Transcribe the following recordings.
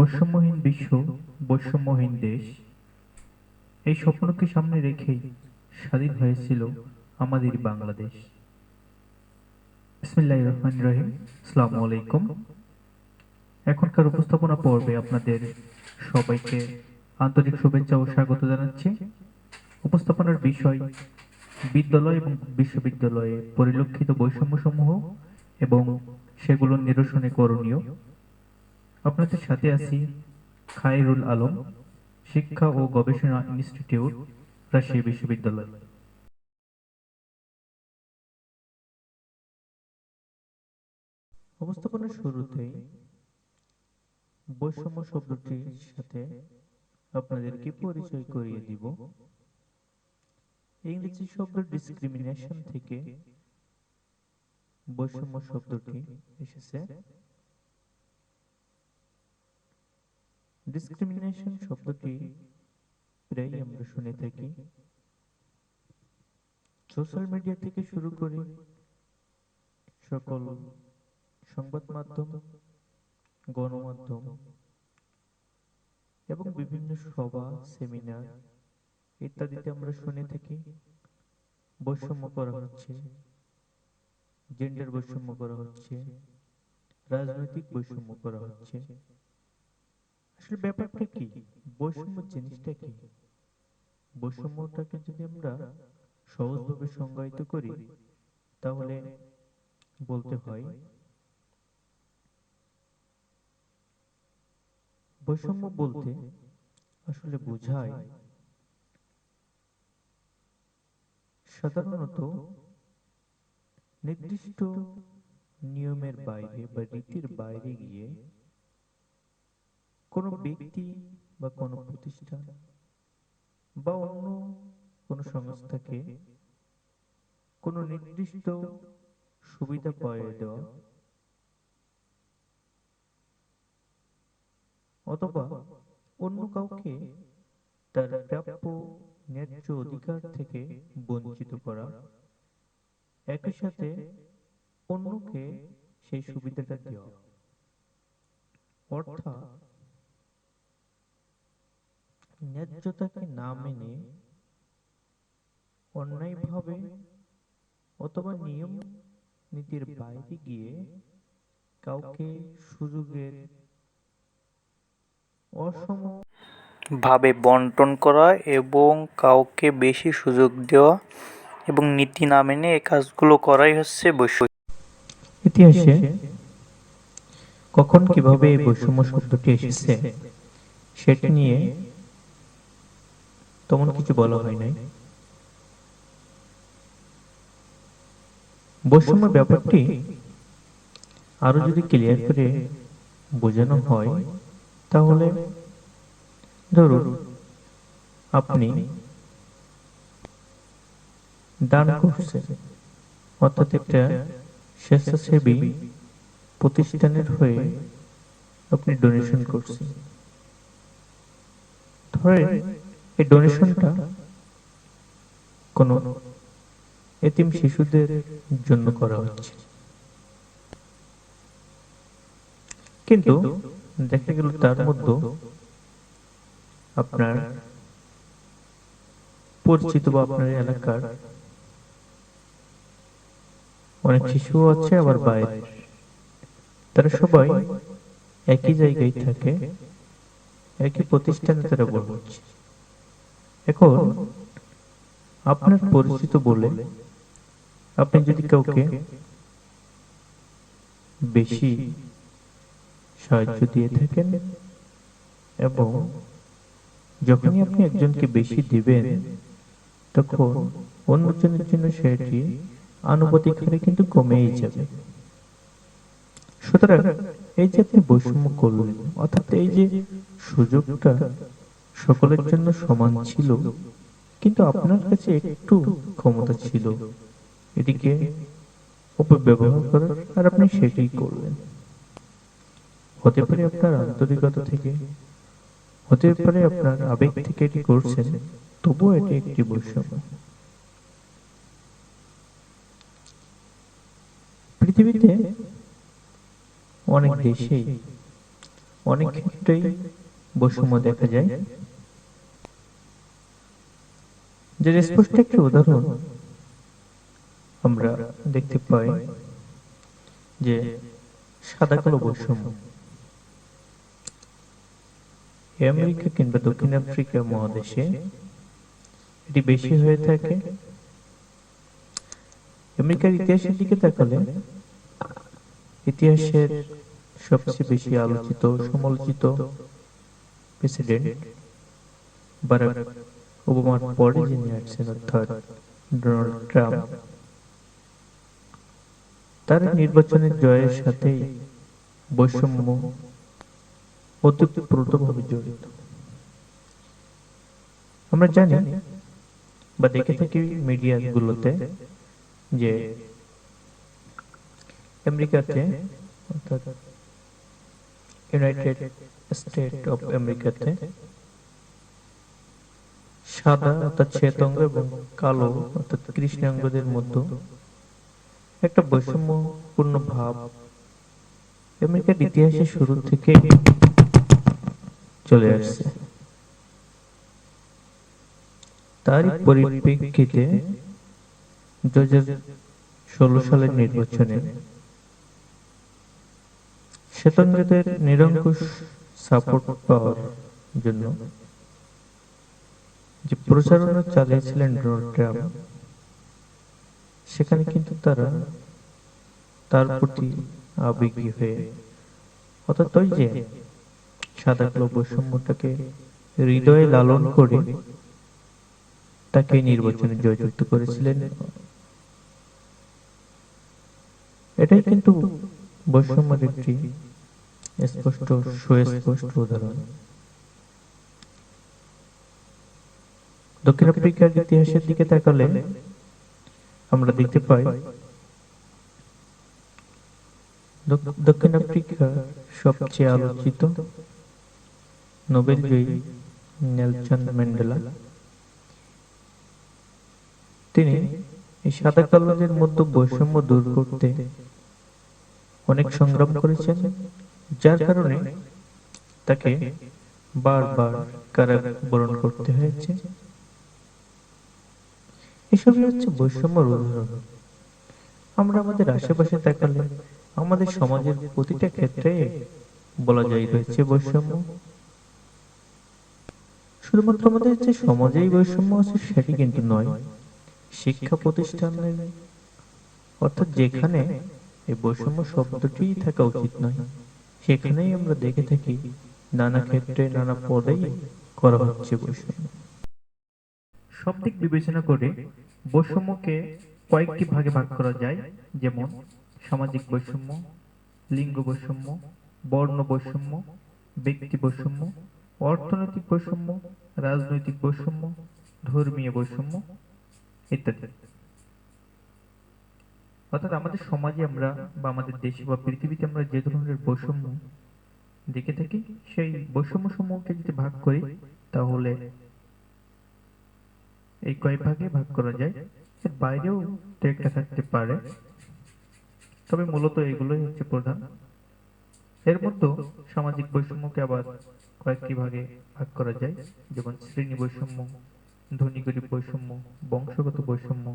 বৈষম্যহীন বিশ্ব, বৈষম্যহীন দেশ, এই স্বপ্নকে সামনে রেখেই স্বাধীন হয়েছিল আমাদের বাংলাদেশ। বিসমিল্লাহির রহমানির রহিম। আসসালামু আলাইকুম। এখনকার উপস্থাপনা পর্বে আপনাদের সবাইকে আন্তরিক শুভেচ্ছা ও স্বাগত জানাচ্ছি। উপস্থাপনার বিষয় বিদ্যালয় এবং বিশ্ববিদ্যালয়ে পরিলক্ষিত বৈষম্যসমূহ এবং সেগুলো নিরসনে করণীয়। আপনাদের সাথে আছি খায়রুল আলম, শিক্ষা ও গবেষণা ইনস্টিটিউট, রাজশাহী বিশ্ববিদ্যালয়। উপস্থাপনার শুরুতেই বৈষম্য শব্দটির সাথে আপনাদেরকে পরিচয় করিয়ে দিব। ইংরেজি শব্দ ডিসক্রিমিনেশন থেকে বৈষম্য শব্দটি এসেছে। ডিসক্রিমিনেশন শব্দটি প্রায় আমরা শুনে থাকি। সোশ্যাল মিডিয়া থেকে শুরু করে সকল সংবাদ মাধ্যম, গণমাধ্যম এবং বিভিন্ন সভা, সেমিনার ইত্যাদিতে আমরা শুনে থাকি বৈষম্য করা হচ্ছে, জেন্ডার বৈষম্য করা হচ্ছে, রাজনৈতিক বৈষম্য করা হচ্ছে। আসলে ব্যাপারটা কি? বৈষম্য জিনিসটা কি? বৈষম্যটাকে যদি আমরা সহজভাবে সংজ্ঞায়িত করি তাহলে বলতে হয় বৈষম্য বলতে আসলে বোঝায় সাধারণত নির্দিষ্ট নিয়মের বাইরে বা রীতির বাইরে গিয়ে কোনো ব্যক্তি বা কোনো প্রতিষ্ঠান বা অন্য কোনো সংস্থাকে কোনো নির্দিষ্ট সুবিধা পাইয়ে দেওয়া অথবা অন্য কাউকে তার প্রাপ্য ন্যায্য অধিকার থেকে বঞ্চিত করা, একই সাথে অন্যকে সেই সুবিধাটা দেওয়া। অর্থাৎ ন্যায্যতাকে না মেনে অন্যায়ভাবে অথবা নিয়ম নীতির বাইরে গিয়ে কাউকে সুযোগের অসম ভাবে বন্টন করা এবং কাউকে বেশি সুযোগ দেওয়া এবং নীতি না মেনে এই কাজগুলো করাই হচ্ছে বৈষম্য। ইতিহাসে কখন কিভাবে এই বৈষম্য শব্দটি এসেছে সেটি নিয়ে তেমন কিছু বলা হয় নাই। বৈষম্য ব্যাপারটি আরো যদি ক্লিয়ার করে বোঝানো হয় তাহলে ধরুন আপনি দান করছেন, অর্থাৎ একটা স্বেচ্ছাসেবী প্রতিষ্ঠানের হয়ে আপনি ডোনেশন করছেন। ধরেন এই ডোনেশনটা কোনো এতিম শিশুদের জন্য করা হচ্ছে, কিন্তু দেখা গেল তার মধ্যে আপনার পরিচিত বা আপনার এলাকার অনেক শিশু আছে, আবার বাইরে তারা সবাই একই জায়গায় থাকে, একই প্রতিষ্ঠানে তারা পড়ছে। এখন আপনার পরিচিত বলে আপনি যদি কাউকে বেশি সাহায্য দিয়ে থাকেন এবং যখনই আপনি একজনকে বেশি দিবেন তখন অন্যজনের জন্য সেটি আনুপাতিক হারে কিন্তু কমেই যাবে। সুতরাং এই যে আপনি বৈষম্য করলেন, অর্থাৎ এই যে সুযোগটা সকলের জন্য সমান ছিল কিন্তু আপনার কাছে একটু ক্ষমতা ছিল এটিকে অপব্যবহার করার, আর আপনি সেটাই করলেন। হতে পারে আপনার আন্তরিকতা থেকে, হতে পারে আপনার আবেগ থেকে এটি করছেন, তবুও এটি একটি বৈষম্য। পৃথিবীতে অনেক দেশেই অনেক ক্ষেত্রেই বৈষম্য দেখা যায়। যে স্পষ্ট একটি উদাহরণ আমরা দেখতে পাই যে সাদা কালো বৈষম্য। আমেরিকা কিংবা দক্ষিণ আফ্রিকা মহাদেশে এটি বেশি হয়ে থাকে। আমেরিকার ইতিহাসের দিকে তাকালে ইতিহাসের সবচেয়ে বেশি আলোচিত সমালোচিত প্রেসিডেন্ট বারাক ওবামার পরে যিনি আসছেন অর্থাৎ ডোনাল্ড ট্রাম্প, তার নির্বাচনের জয়ের সাথেই বৈষম্য ওতপ্রোতভাবে জড়িত। আমরা জানি বা দেখে থাকি মিডিয়া গুলোতে যে আমেরিকাতে অর্থাৎ ইউনাইটেড স্টেট অফ আমেরিকাতে সাদা অর্থাৎ শ্বেতাঙ্গ এবং কালো অর্থাৎ কৃষ্ণাঙ্গদের মধ্যে একটা বৈষম্যপূর্ণ ভাব আমেরিকার ইতিহাসের শুরু থেকে চলে আসছে। তারই পরিপ্রেক্ষিতে 2016 সালের নির্বাচনে শ্বেতাঙ্গদের নিরঙ্কুশ সাপোর্ট পাওয়ার জন্য যে প্রচারণা চালিয়েছিলেন ডোনাল্ড ট্রাম্প, সেখানে কিন্তু তারা তার প্রতি আবেগী হয়ে অর্থাৎ ওই যে সাদা কালো বৈষম্যটাকে হৃদয়ে লালন করে তাকে নির্বাচনে জয়যুক্ত করেছিলেন। এটাই কিন্তু বৈষম্যের একটি স্পষ্ট সুস্পষ্ট উদাহরণ। দক্ষিণ আফ্রিকার ইতিহাসের দিকে তাকালে আমরা দেখতে পাই দক্ষিণ আফ্রিকা সবচেয়ে আলোচিত নোবেল জয়ী নেলসন ম্যান্ডেলা, তিনি এই সাদা কালোদের মধ্যে বৈষম্য দূর করতে অনেক সংগ্রাম করেছেন, যার কারণে তাকে বারবার কারাবরণ করতে হয়েছে। এসবই হচ্ছে বৈষম্যের উদাহরণ। আমরা আমাদের আশেপাশে তাকালে আমাদের সমাজের প্রতিটা ক্ষেত্রে বলা যায় রয়েছে বৈষম্য। শুধুমাত্র আমাদের যে সমাজেই বৈষম্য আছে সেটি কিন্তু নয়, শিক্ষা প্রতিষ্ঠানের অর্থাৎ যেখানে এই বৈষম্য শব্দটি থাকা উচিত নয়, সেখানেই আমরা দেখে থাকি নানা ক্ষেত্রে নানা পদেই করা হচ্ছে বৈষম্য। সব দিক বিবেচনা করে বৈষম্যকে কয়েকটি ভাগে ভাগ করা যায়, যেমন সামাজিক বৈষম্য, লিঙ্গ বৈষম্য, বর্ণ বৈষম্য, ব্যক্তি বৈষম্য, অর্থনৈতিক বৈষম্য, রাজনৈতিক বৈষম্য, ধর্মীয় বৈষম্য ইত্যাদি। অর্থাৎ আমাদের সমাজে আমরা বা আমাদের দেশে বা পৃথিবীতে আমরা যে ধরনের বৈষম্য দেখে থাকি, সেই বৈষম্য সমূহকে যদি ভাগ করি তাহলে এই কয় ভাগে ভাগ করা যায়। এর বাইরেও তো একটা থাকতে পারে, তবে মূলত এগুলোই হচ্ছে প্রধান। এর মধ্যে সামাজিক বৈষম্যকে আবার কয়েকটি ভাগে ভাগ করা যায়, যেমন শ্রেণী বৈষম্য, ধনী গরিব বৈষম্য, বংশগত বৈষম্য,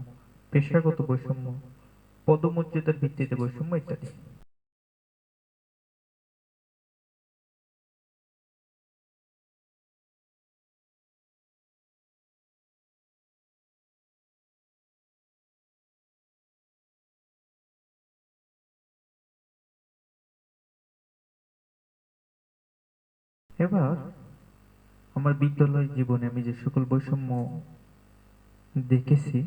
পেশাগত বৈষম্য, পদমর্যাদার ভিত্তিতে বৈষম্য ইত্যাদি। এবার আমার বিদ্যালয় জীবনে আমি যে সকল বৈষম্য দেখেছি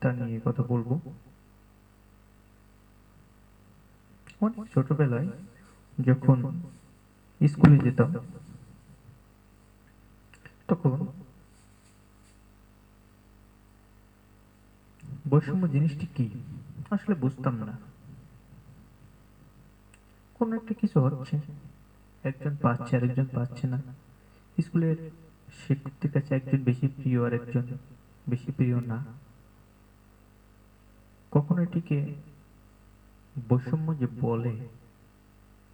তা নিয়ে কথা বলবো। অনেক ছোটবেলায় যখন স্কুলে যেতাম তখন বৈষম্য জিনিসটি কি আসলে বুঝতাম না। কোন একটা কিছু হচ্ছে, একজন পাচ্ছে আর একজন পাচ্ছে না। স্কুলের শিক্ষকদের কাছে একজন বেশি প্রিয় আর একজন বেশি প্রিয় না। কখনো এটিকে বৈষম্য যে বলে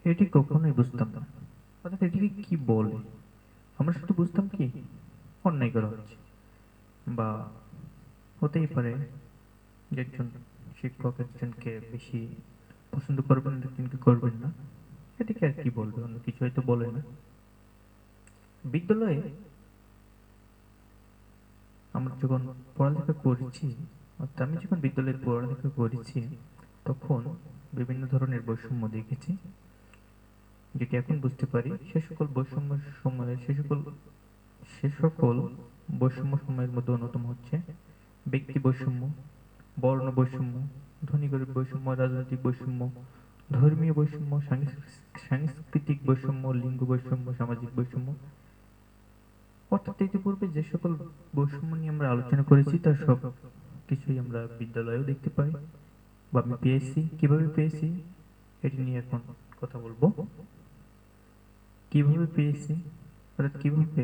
এটি কখনোই বুঝতাম না। অর্থাৎ এটিকে কি বলে, আমরা শুধু বুঝতাম কি অন্যায় করা হচ্ছে, বা হতেই পারে যে একজন শিক্ষক একজনকে বেশি পছন্দ করবেন, একজনকে করবেন না, এটাকে আর কি বলবে, অন্য কিছু হয়তো বলে না। বিদ্যালয়ে আমরা যখন পড়ালেখা করেছি, অর্থাৎ আমি যখন বিদ্যালয়ে পড়ালেখা করেছি, তখন বিভিন্ন ধরনের বৈষম্য দেখেছি, যেটি এখন বুঝতে পারি সে সকল বৈষম্য সময়ে সে সকল বৈষম্য সময়ের মধ্যে অন্যতম হচ্ছে ব্যক্তি বৈষম্য, বর্ণ বৈষম্য, ধনী গরিব বৈষম্য, রাজনৈতিক বৈষম্য, ধর্মীয় বৈষম্য, সাংস্কৃতিক বৈষম্য, লিঙ্গ বৈষম্য, সামাজিক বৈষম্য। অর্থাৎ ইতিপূর্বে যে সকল বৈষম্য নিয়ে আমরা আলোচনা করেছি তার সব কিছুই আমরা বিদ্যালয়েও দেখতে পাই, বা আমি পেয়েছি। কিভাবে পেয়েছি এটি নিয়ে এখন কথা বলবো। কিভাবে পেয়েছি, অর্থাৎ কিভাবে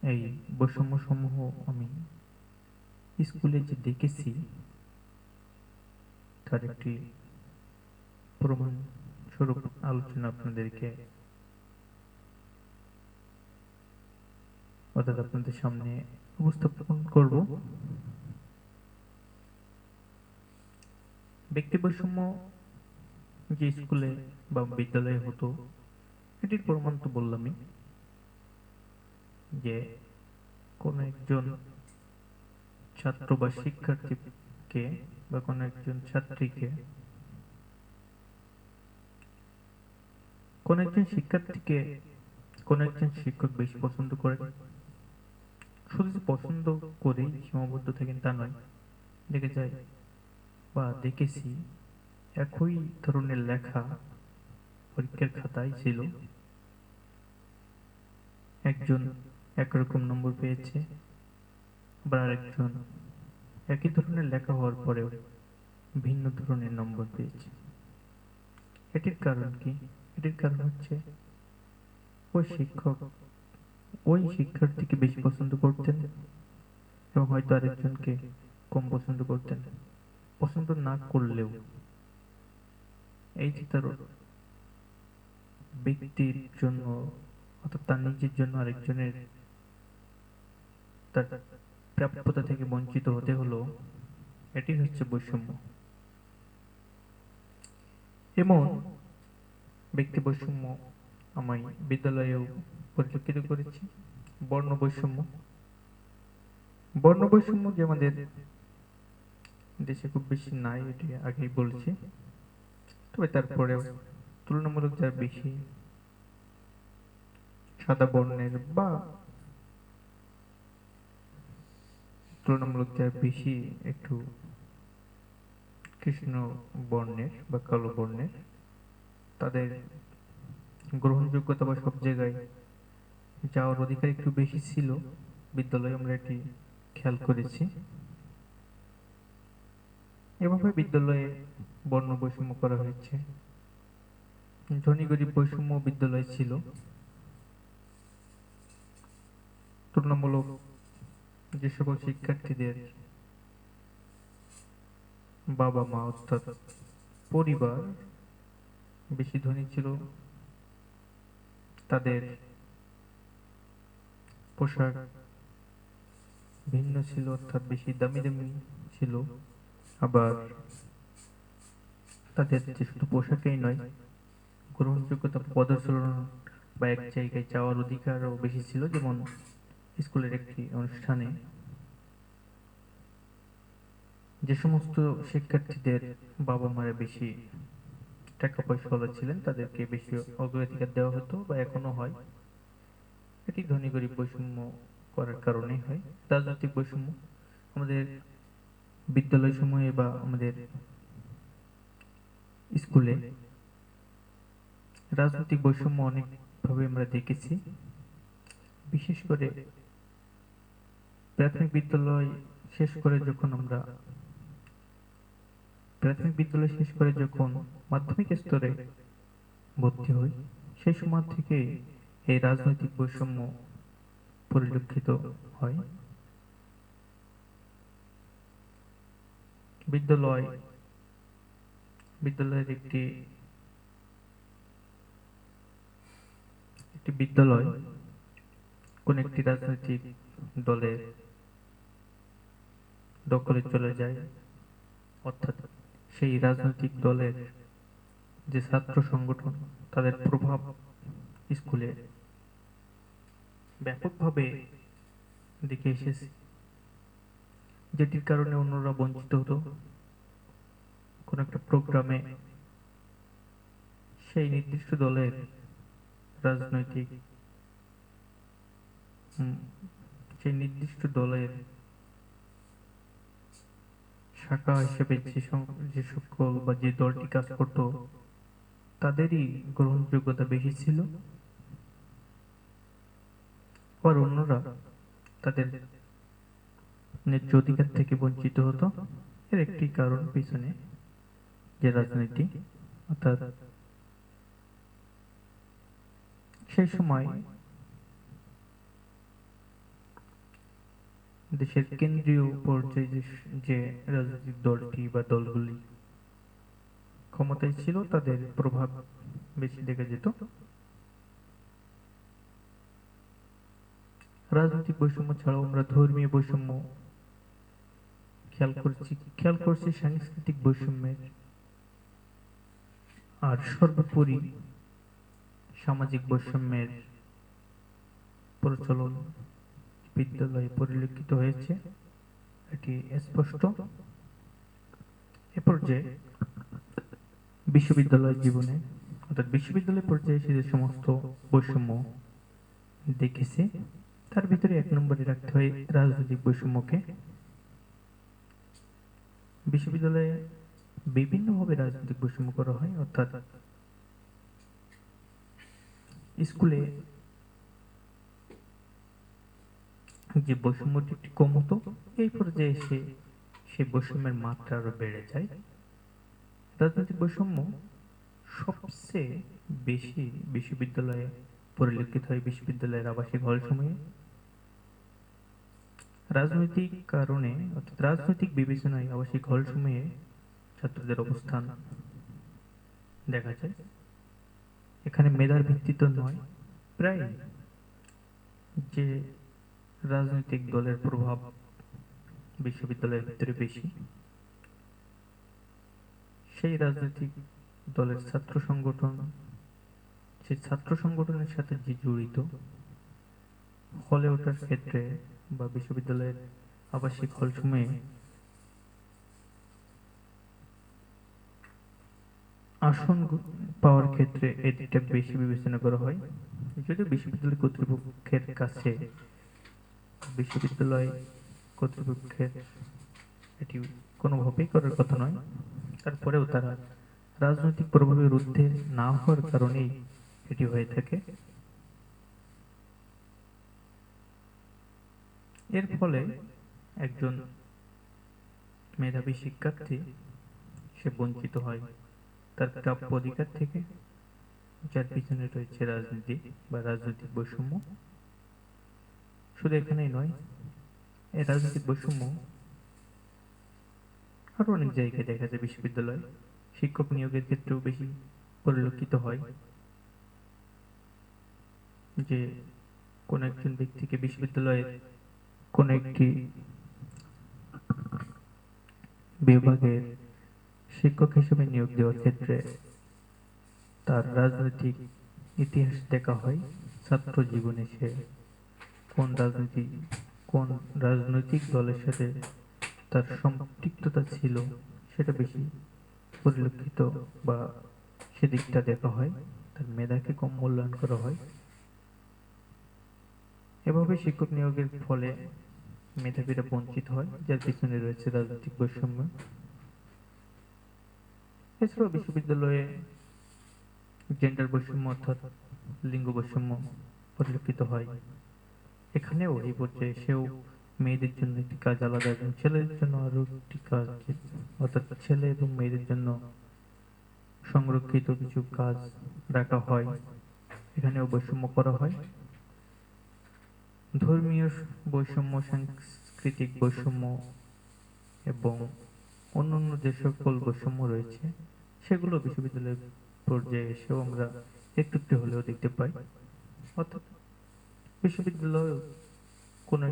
এই বৈষম্য সমূহ আমি স্কুলে যে দেখেছি তার একটি প্রমাণ স্বরূপ আলোচনা আপনাদেরকে, অর্থাৎ আপনাদের সামনে উপস্থাপন করব। ব্যক্তি বৈষম্য যে স্কুলে বা বিদ্যালয়ে হতো, এটির প্রমাণ তো বললামই, যে কোনো একজন ছাত্র বা শিক্ষার্থীকে বা কোনো একজন ছাত্রীকে, কোনো একজন শিক্ষার্থীকে কোনো একজন শিক্ষক বেশি পছন্দ করেন। শুধু যে পছন্দ করেই সীমাবদ্ধ থাকেন তা নয়, দেখে যায় বা দেখেছি একই ধরনের লেখা পরীক্ষার খাতায় ছিল, একজন একরকম নম্বর পেয়েছে, আবার আরেকজন একই ধরনের লেখা হওয়ার পরেও ভিন্ন ধরনের নম্বর পেয়েছে। এটির কারণ কি? এটির কারণ হচ্ছে ওই শিক্ষক ওই শিক্ষার্থীকে বেশি পছন্দ করতেন এবং হয়তো আরেকজনকে কম পছন্দ করতেন। পছন্দ না করলেও এই যে তার ব্যক্তির জন্য, অর্থাৎ তার নিজের জন্য আরেকজনের তার প্রাপ্যতা থেকে বঞ্চিত হতে হলো, এটি হচ্ছে বৈষম্য। এমন ব্যক্তি বৈষম্য আমি বিদ্যালয়েও পরিলক্ষিত করেছি। বর্ণ বৈষম্য, বর্ণ বৈষম্য যে আমাদের দেশে খুব বেশি নাই, এটি আগেই বলছি, তবে তারপরেও তুলনামূলক যার বেশি সাদা বর্ণের বা তুলনামূলক যার বেশি একটু কৃষ্ণ বর্ণের বা কালো বর্ণের, তাদের গ্রহণযোগ্যতা বা সব জায়গায় যাওয়ার অধিকার একটু বেশি ছিল। বিদ্যালয়ে আমরা এটি খেয়াল করেছি। এভাবে বিদ্যালয়ে বর্ণ বৈষম্য করা হয়েছে। ধনী গরিব বৈষম্য বিদ্যালয়ে ছিল। তুলনামূলক যে সকল শিক্ষার্থীদের বাবা মা, অর্থাৎ পরিবার বেশি ধনী ছিল, তাদের পোশাক ভিন্ন ছিল, অর্থাৎ বেশি দামি দামি ছিল। আবার তাদের যে শুধু পোশাকেই নয়, গ্রহণযোগ্যতা পদচারণ বা এক জায়গায় যাওয়ার অধিকারও বেশি ছিল। যেমন স্কুলের একটি অনুষ্ঠানে যে সমস্ত শিক্ষার্থীদের বাবা মারা বেশি টাকা পয়সাওয়ালা ছিলেন, তাদেরকে বেশি অগ্রাধিকার দেওয়া হতো বা এখনো হয়। এটি ধনী গরিব বৈষম্য করার কারণেই হয়। রাজনৈতিক বৈষম্য, আমাদের বিদ্যালয় সময়ে বা আমাদের স্কুলে রাজনৈতিক বৈষম্য অনেকভাবে আমরা দেখেছি। বিশেষ করে প্রাথমিক বিদ্যালয় শেষ করে যখন আমরা প্রাথমিক বিদ্যালয় শেষ করে যখন মাধ্যমিক স্তরে ভর্তি হই, সেই সময় থেকে এই রাজনৈতিক বৈষম্য পরিলক্ষিত হয়। বিদ্যালয় বিদ্যালয়ের একটি একটি বিদ্যালয় কোন একটি রাজনৈতিক দলের দখলে চলে যায়, অর্থাৎ সেই রাজনৈতিক দলের যে ছাত্র সংগঠন তাদের প্রভাব স্কুলে ব্যাপকভাবে দেখে এসেছে, যেটির কারণে অন্যরা বঞ্চিত হতো। কোন একটা প্রোগ্রামে সেই নির্দিষ্ট দলের রাজনৈতিক উম, সেই নির্দিষ্ট দলের শাখা হিসেবে যে সকল বা যে দলটি কাজ করত তাদেরই গ্রহণযোগ্যতা বেশি ছিল, আর অন্যরা তাদের ন্যায্য অধিকার থেকে বঞ্চিত হতো। এর একটি কারণ পিছনে যে রাজনীতি, অর্থাৎ সেই সময় দেশের কেন্দ্রীয় পর্যায়ে যে রাজনৈতিক দলটি বা দলগুলি ক্ষমতায় ছিল তাদের প্রভাব বেশি দেখা যেত। রাজনৈতিক বৈষম্য ছাড়াও আমরা ধর্মীয় বৈষম্য খেয়াল করছি সাংস্কৃতিক বৈষম্যের, আর সর্বোপরি সামাজিক বৈষম্যের প্রচলন বিদ্যালয়ে পরিলক্ষিত হয়েছে, এটি স্পষ্ট। এ পর্যায়ে বিশ্ববিদ্যালয় জীবনে, অর্থাৎ বিশ্ববিদ্যালয় পর্যায়ে সে যে সমস্ত বৈষম্য দেখেছে তার ভিতরে 1 নম্বরে রাখতে হয় রাজনৈতিক বৈষম্যকে। বিশ্ববিদ্যালয়ে বিভিন্নভাবে রাজনৈতিক বৈষম্য করা হয়, অর্থাৎ স্কুলে যে বৈষম্যটি একটু কম হতো, এই পর্যায়ে এসে সেই বৈষম্যের মাত্রা আরো বেড়ে যায়। রাজনৈতিক বৈষম্য সবচেয়ে বেশি বিশ্ববিদ্যালয়ে পরিলক্ষিত হয় বিশ্ববিদ্যালয়ের আবাসিক হল সমূহে। রাজনৈতিক কারণে অর্থাৎ রাজনৈতিক বিবেচনায় আবাসিক হল সমূহে ছাত্রদের অবস্থান দেখা যায়। এখানে মেধার ভিত্তিতে নয়, প্রায় যে রাজনৈতিক দলের প্রভাব বিশ্ববিদ্যালয়ের ভিতরে বেশি, সেই রাজনৈতিক দলের ছাত্র সংগঠন, সেই ছাত্র সংগঠনের সাথে যে জড়িত হলে ওঠার ক্ষেত্রে বা বিশ্ববিদ্যালয়ের আবাসিক হল সমূহে আসন পাওয়ার ক্ষেত্রে এদিকটা বেশি বিবেচনা করা হয়। যদিও বিশ্ববিদ্যালয় কর্তৃপক্ষের কাছে বিশ্ববিদ্যালয় কর্তৃপক্ষের এটি কোনোভাবেই করার কথা নয়, তারপরেও তারা রাজনৈতিক প্রভাবের ঊর্ধ্বে না হওয়ার কারণেই এটি হয়ে থাকে। এর ফলে একজন মেধাবী শিক্ষার্থী সে বঞ্চিত হয় তার প্রাপ্য অধিকার থেকে, যার পিছনে রয়েছে রাজনীতি বা রাজনৈতিক বৈষম্য। শুধু এখানেই নয়, এই রাজনৈতিক বৈষম্য আরো অনেক জায়গায় দেখা যায়। বিশ্ববিদ্যালয় শিক্ষক নিয়োগের ক্ষেত্রেও বেশি পরিলক্ষিত হয় যে কোন একজন ব্যক্তিকে বিশ্ববিদ্যালয়ের কোন একটি বিভাগের শিক্ষক হিসেবে নিয়োগ দেওয়ার ক্ষেত্রে তার রাজনৈতিক ইতিহাস দেখা হয়। ছাত্র জীবনে সে কোন রাজনৈতিক দলের সাথে তার সম্পৃক্ততা ছিল সেটা বেশি পরিলক্ষিত বা সেদিকটা দেখা হয়। তার মেধাকে কম মূল্যায়ন করা হয়। এভাবে শিক্ষক নিয়োগের ফলে মেধাবীরা বঞ্চিত হয়, যার পিছনে রয়েছে রাজনৈতিক বৈষম্য। এছাড়াও বিশ্ববিদ্যালয়ে জেন্ডার বৈষম্য অর্থাৎ লিঙ্গ বৈষম্য পরিলক্ষিত হয়। এখানেও এই পর্যায়ে এসেও মেয়েদের জন্য একটি কাজ আলাদা এবং ছেলেদের জন্য আরো একটি কাজ, অর্থাৎ ছেলে এবং মেয়েদের জন্য সংরক্ষিত কিছু কাজ রাখা হয়। এখানেও বৈষম্য করা হয়। ধর্মীয় বৈষম্য, সাংস্কৃতিক বৈষম্য এবং অন্যান্য যে সকল বৈষম্য রয়েছে সেগুলো বিশ্ববিদ্যালয়ের পর্যায়ে এসেও আমরা একটু একটু হলেও দেখতে পাই। অর্থাৎ বিশ্ববিদ্যালয়ে কোনো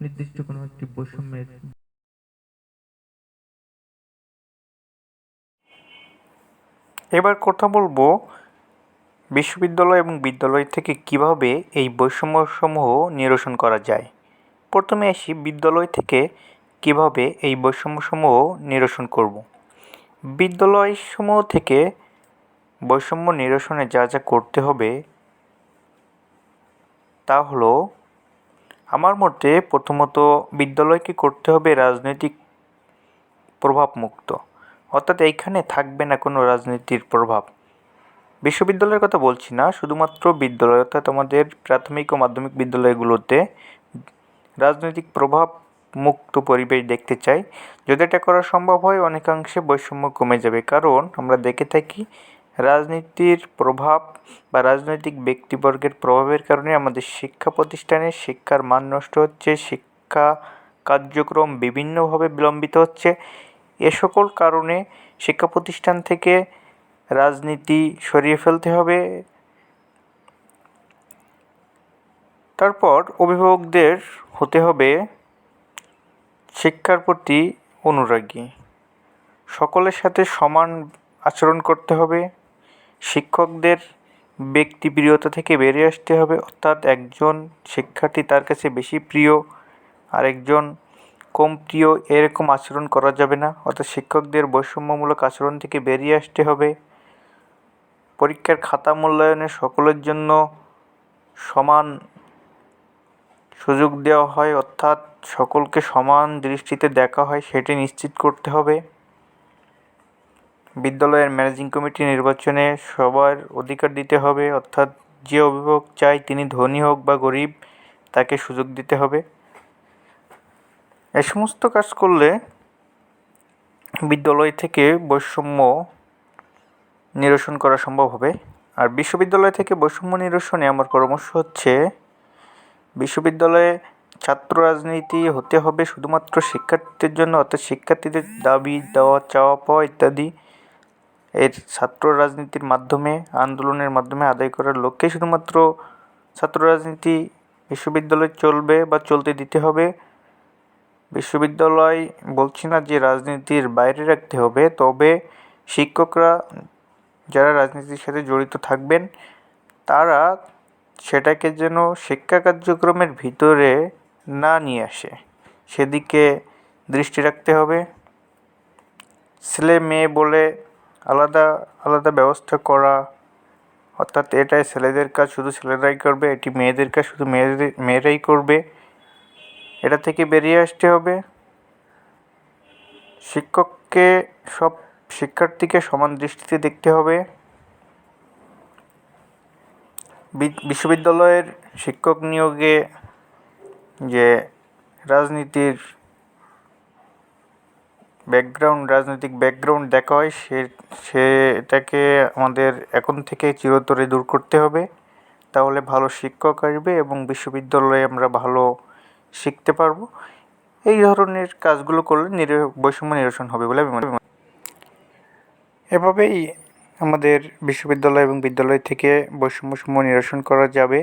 নির্দিষ্ট কোনো একটি বৈষম্যের এবার কথা বলবো বিশ্ববিদ্যালয় এবং বিদ্যালয় থেকে কিভাবে এই বৈষম্যসমূহ নিরসন করা যায়। প্রথমে আসি বিদ্যালয় থেকে কিভাবে এই বৈষম্যসমূহ নিরসন করব। বিদ্যালয়সমূহ থেকে বৈষম্য নিরসনে যা যা করতে হবে তা হলো, আমার মতে প্রথমত বিদ্যালয়কে করতে হবে রাজনৈতিক প্রভাব মুক্ত, অর্থাৎ এইখানে থাকবে না কোনো রাজনীতির প্রভাব। বিশ্ববিদ্যালয়ের কথা বলছি না, শুধুমাত্র বিদ্যালয় অর্থাৎ আমাদের প্রাথমিক ও মাধ্যমিক বিদ্যালয়গুলোতে রাজনৈতিক প্রভাব মুক্ত পরিবেশ দেখতে চাই। যদি এটা করা সম্ভব হয় অনেকাংশে বৈষম্য কমে যাবে, কারণ আমরা দেখে থাকি রাজনীতির প্রভাব বা রাজনৈতিক ব্যক্তিবর্গের প্রভাবের কারণে আমাদের শিক্ষা প্রতিষ্ঠানে শিক্ষার মান নষ্ট হচ্ছে, শিক্ষা কার্যক্রম বিভিন্নভাবে বিলম্বিত হচ্ছে। এ সকল কারণে শিক্ষা প্রতিষ্ঠান থেকে রাজনীতি সরিয়ে ফেলতে হবে। তারপর অভিভাবকদের হতে হবে শিক্ষার প্রতি অনুরাগী, সকলের সাথে সমান আচরণ করতে হবে। শিক্ষকদের ব্যক্তিপ্রিয়তা থেকে বেরিয়ে আসতে হবে, অর্থাৎ একজন শিক্ষার্থী তার কাছে বেশি প্রিয় আর একজন কম প্রিয় এরকম আচরণ করা যাবে না, অর্থাৎ শিক্ষকদের বৈষম্যমূলক আচরণ থেকে বেরিয়ে আসতে হবে। পরীক্ষার খাতা মূল্যায়নে সকলের জন্য সমান সুযোগ দেওয়া হয়, অর্থাৎ সকলকে সমান দৃষ্টিতে দেখা হয়, সেটি নিশ্চিত করতে হবে। বিদ্যালয়ের ম্যানেজিং কমিটি নির্বাচনে সবার অধিকার দিতে হবে, অর্থাৎ যে অভিভাবক চায় তিনি ধনী হোক বা গরিব তাকে সুযোগ দিতে হবে। এই সমস্ত কাজ করলে বিদ্যালয় থেকে বৈষম্য নিরসন করা সম্ভব হবে। আর বিশ্ববিদ্যালয় থেকে বৈষম্য নিরসনে আমার পরামর্শ হচ্ছে, বিশ্ববিদ্যালয়ে ছাত্র রাজনীতি হতে হবে শুধুমাত্র শিক্ষার্থীদের জন্য, অর্থাৎ শিক্ষার্থীদের দাবি দেওয়া চাওয়া পাওয়া ইত্যাদি এর ছাত্র রাজনীতির মাধ্যমে আন্দোলনের মাধ্যমে আদায় করার লক্ষ্যে শুধুমাত্র ছাত্র রাজনীতি বিশ্ববিদ্যালয়ে চলবে বা চলতে দিতে হবে। বিশ্ববিদ্যালয় বলছি না যে রাজনীতির বাইরে রাখতে হবে, তবে শিক্ষকরা যারা রাজনীতির সাথে জড়িত থাকবেন তারা সেটাকে যেন শিক্ষা কার্যক্রমের ভিতরে না নিয়ে আসে, সেদিকে দৃষ্টি রাখতে হবে। ছেলে মেয়ে বলে আলাদা আলাদা ব্যবস্থা করা, অর্থাৎ এটাই ছেলেদের কাজ শুধু ছেলেরাই করবে, এটি মেয়েদের কাজ শুধু মেয়েরাই করবে, এটা থেকে বেরিয়ে আসতে হবে। শিক্ষককে সব শিক্ষার্থীকে সমান দৃষ্টিতে দেখতে হবে। বিশ্ববিদ্যালয়ের শিক্ষক নিয়োগে যে রাজনীতির রাজনৈতিক ব্যাকগ্রাউন্ড দেখা হয় সেটাকে আমাদের এখন থেকে চিরতরে দূর করতে হবে, তাহলে ভালো শিক্ষক আসবে এবং বিশ্ববিদ্যালয়ে আমরা ভালো শিখতে পারবো। এই ধরনের কাজগুলো করলে বৈষম্য নিরসন হবে বলে আমি মনে করি। এভাবেই আমাদের বিশ্ববিদ্যালয় এবং বিদ্যালয় থেকে বৈষম্যসমূহ নিরসন করা যাবে।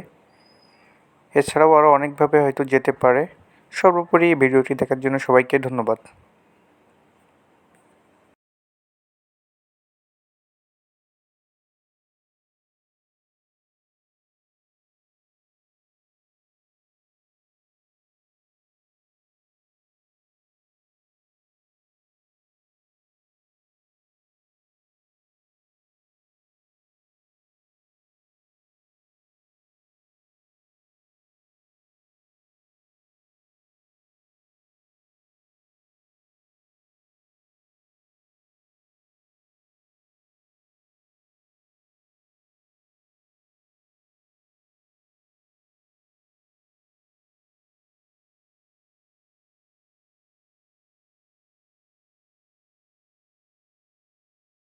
এছাড়াও আরও অনেকভাবে হয়তো যেতে পারে। সর্বোপরি ভিডিওটি দেখার জন্য সবাইকে ধন্যবাদ।